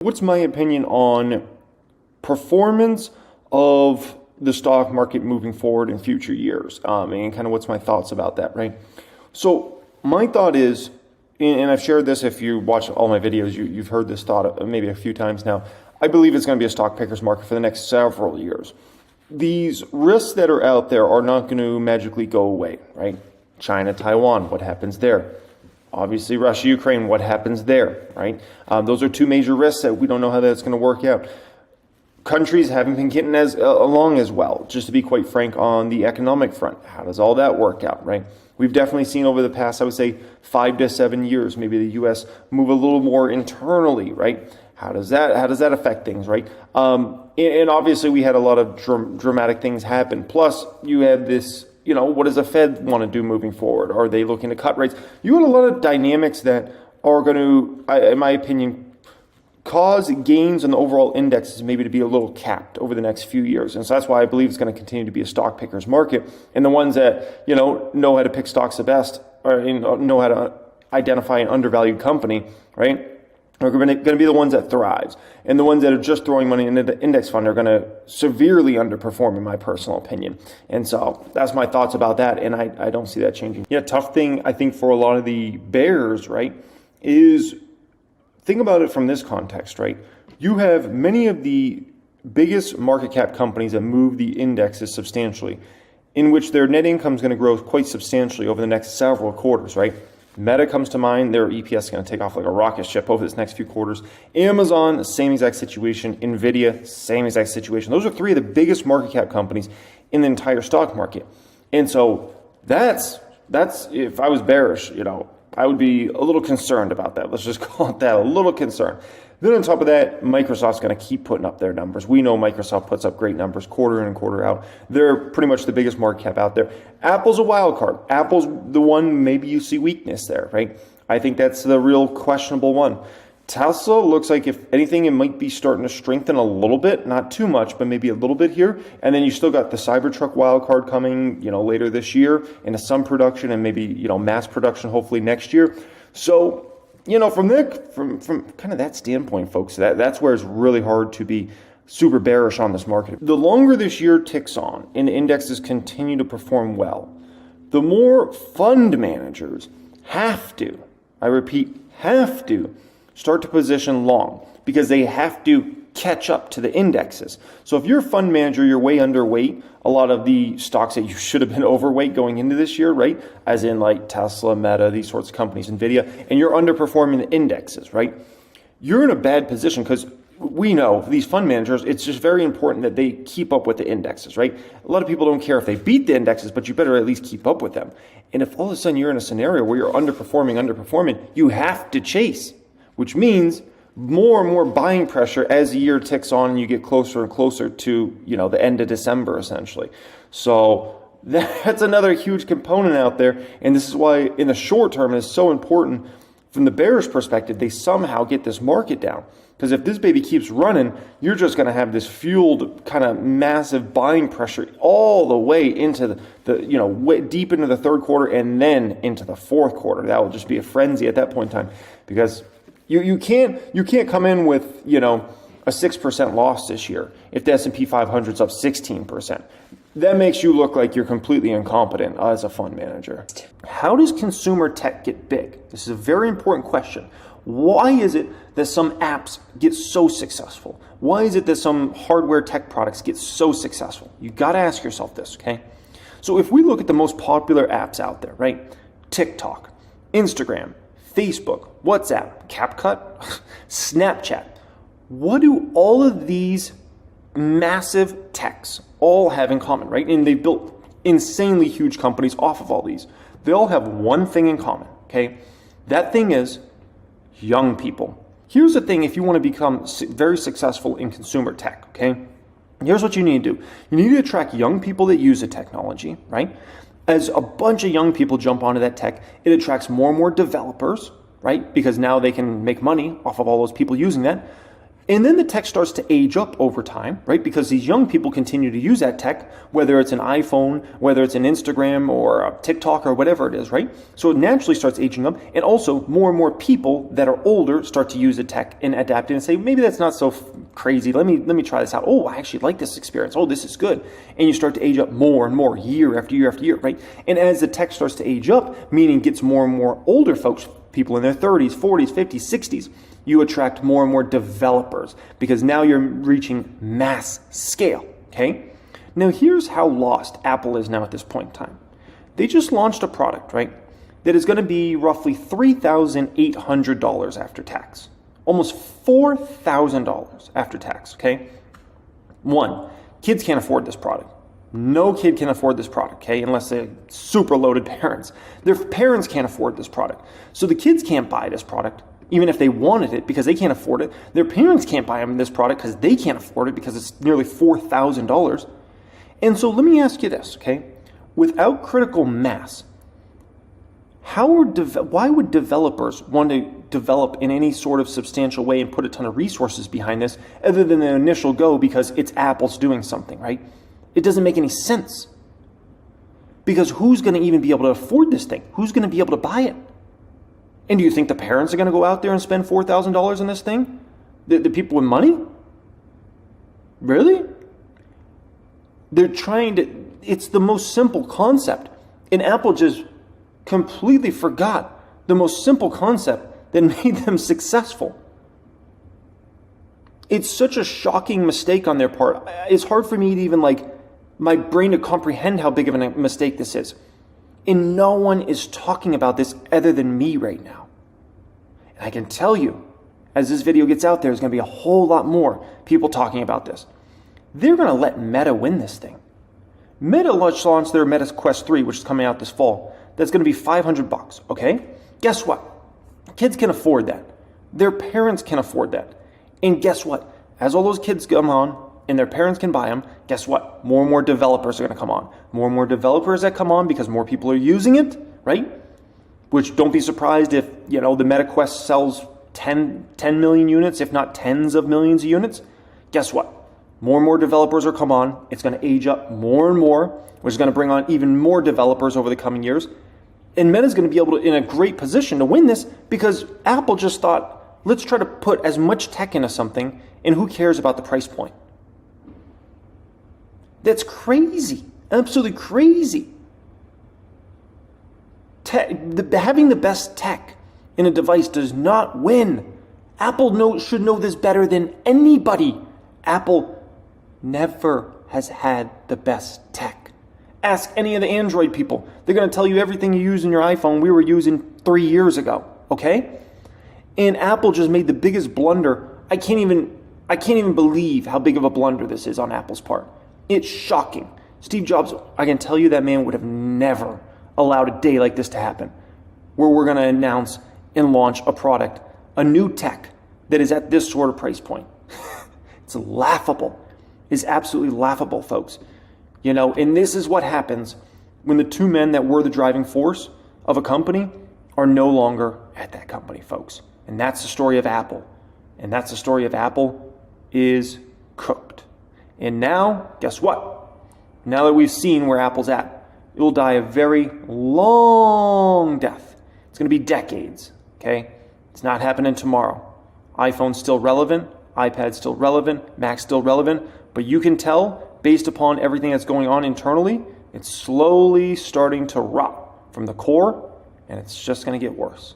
What's my opinion on performance of the stock market moving forward in future years? And kind of what's my thoughts about that, right? So my thought is, and I've shared this, if you watch all my videos, you've heard this thought maybe a few times now. I believe it's going to be a stock picker's market for the next several years. These risks that are out there are not going to magically go away, right? China, Taiwan, what happens there? Obviously, Russia, Ukraine, what happens there, right? Those are two major risks that we don't know how that's going to work out. Countries haven't been getting along as well, just to be quite frank, on the economic front. How does all that work out, right? We've definitely seen over the past, I would say, 5 to 7 years, maybe the U.S. move a little more internally, right? How does that affect things, right? And obviously, we had a lot of dramatic things happen. Plus, you had this, what does the Fed want to do moving forward? Are they looking to cut rates? You had a lot of dynamics that are going to, in my opinion, cause gains in the overall indexes maybe to be a little capped over the next few years. And so that's why I believe it's going to continue to be a stock picker's market. And the ones that, know how to pick stocks the best, or know how to identify an undervalued company, right, are going to be the ones that thrives. And the ones that are just throwing money into the index fund are going to severely underperform, in my personal opinion. And so that's my thoughts about that. And I don't see that changing. Yeah, tough thing, I think, for a lot of the bears, right, is think about it from this context, right? You have many of the biggest market cap companies that move the indexes substantially, in which their net income is going to grow quite substantially over the next several quarters, right? Meta comes to mind. Their EPS is going to take off like a rocket ship over this next few quarters. Amazon, same exact situation. Nvidia, same exact situation. Those are three of the biggest market cap companies in the entire stock market. And so that's if I was bearish, I would be a little concerned about that. Let's just call it that, a little concerned. Then on top of that, Microsoft's going to keep putting up their numbers. We know Microsoft puts up great numbers quarter in and quarter out. They're pretty much the biggest market cap out there. Apple's a wild card. Apple's the one maybe you see weakness there, right? I think that's the real questionable one. Tesla looks like, if anything, it might be starting to strengthen a little bit, not too much, but maybe a little bit here. And then you still got the Cybertruck wild card coming, later this year into some production and maybe, mass production hopefully next year. So, from kind of that standpoint, folks, that's where it's really hard to be super bearish on this market. The longer this year ticks on and indexes continue to perform well, the more fund managers have to, I repeat, have to start to position long, because they have to catch up to the indexes. So if you're a fund manager, you're way underweight a lot of the stocks that you should have been overweight going into this year, right? As in like Tesla, Meta, these sorts of companies, Nvidia, and you're underperforming the indexes, right? You're in a bad position, because we know these fund managers, it's just very important that they keep up with the indexes, right? A lot of people don't care if they beat the indexes, but you better at least keep up with them. And if all of a sudden you're in a scenario where you're underperforming, you have to chase, which means more and more buying pressure as the year ticks on and you get closer and closer to, the end of December, essentially. So that's another huge component out there. And this is why in the short term, it's so important from the bearish perspective, they somehow get this market down. Because if this baby keeps running, you're just going to have this fueled kind of massive buying pressure all the way into the way deep into the third quarter and then into the fourth quarter. That will just be a frenzy at that point in time, because you can't come in with, a 6% loss this year if the S&P 500 is up 16%. That makes you look like you're completely incompetent as a fund manager. How does consumer tech get big? This is a very important question. Why is it that some apps get so successful? Why is it that some hardware tech products get so successful? You got to ask yourself this, okay? So if we look at the most popular apps out there, right? TikTok, Instagram, Facebook, WhatsApp, CapCut, Snapchat. What do all of these massive techs all have in common, right? And they've built insanely huge companies off of all these. They all have one thing in common, okay? That thing is young people. Here's the thing if you want to become very successful in consumer tech, okay? Here's what you need to do. You need to attract young people that use the technology, right? As a bunch of young people jump onto that tech, it attracts more and more developers, right? Because now they can make money off of all those people using that. And then the tech starts to age up over time, right? Because these young people continue to use that tech, whether it's an iPhone, whether it's an Instagram or a TikTok or whatever it is, right? So it naturally starts aging up. And also more and more people that are older start to use the tech and adapt it and say, maybe that's not so crazy. Let me try this out. Oh, I actually like this experience. Oh, this is good. And you start to age up more and more year after year after year, right? And as the tech starts to age up, meaning gets more and more older folks, people in their 30s, 40s, 50s, 60s, you attract more and more developers because now you're reaching mass scale, okay? Now here's how lost Apple is now at this point in time. They just launched a product, right, that is going to be roughly $3,800 after tax. Almost $4,000 after tax, okay? One, kids can't afford this product. No kid can afford this product, okay, unless they're super loaded parents. Their parents can't afford this product. So the kids can't buy this product, even if they wanted it, because they can't afford it. Their parents can't buy them this product because they can't afford it because it's nearly $4,000. And so let me ask you this, okay? Without critical mass, why would developers want to develop in any sort of substantial way and put a ton of resources behind this other than the initial go because it's Apple's doing something, right? It doesn't make any sense. Because who's going to even be able to afford this thing? Who's going to be able to buy it? And do you think the parents are going to go out there and spend $4,000 on this thing? The people with money? Really? They're trying to, it's the most simple concept. And Apple just completely forgot the most simple concept that made them successful. It's such a shocking mistake on their part. It's hard for me to even my brain to comprehend how big of a mistake this is. And no one is talking about this other than me right now. And I can tell you, as this video gets out there, there's going to be a whole lot more people talking about this. They're going to let Meta win this thing. Meta launched their Meta Quest 3, which is coming out this fall. That's going to be $500, okay? Guess what? Kids can afford that. Their parents can afford that. And guess what? As all those kids come on and their parents can buy them, guess what? More and more developers are going to come on. More and more developers that come on because more people are using it, right? Which don't be surprised if, the Meta Quest sells 10 million units, if not tens of millions of units. Guess what? More and more developers are come on. It's going to age up more and more, which is going to bring on even more developers over the coming years. And Meta's going to be able to, in a great position to win this because Apple just thought, let's try to put as much tech into something, and who cares about the price point? That's crazy. Absolutely crazy. Having the best tech in a device does not win. Apple should know this better than anybody. Apple never has had the best tech. Ask any of the Android people. They're going to tell you everything you use in your iPhone we were using 3 years ago, okay? And Apple just made the biggest blunder. I can't even believe how big of a blunder this is on Apple's part. It's shocking. Steve Jobs, I can tell you that man would have never allowed a day like this to happen, where we're going to announce and launch a product, a new tech that is at this sort of price point. It's laughable. It's absolutely laughable, folks. And this is what happens when the two men that were the driving force of a company are no longer at that company, folks. And that's the story of Apple. And that's the story of Apple is cooked. And now, guess what? Now that we've seen where Apple's at, it will die a very long death. It's going to be decades, okay? It's not happening tomorrow. iPhone's still relevant. iPad's still relevant. Mac's still relevant. But you can tell, based upon everything that's going on internally, it's slowly starting to rot from the core, and it's just going to get worse.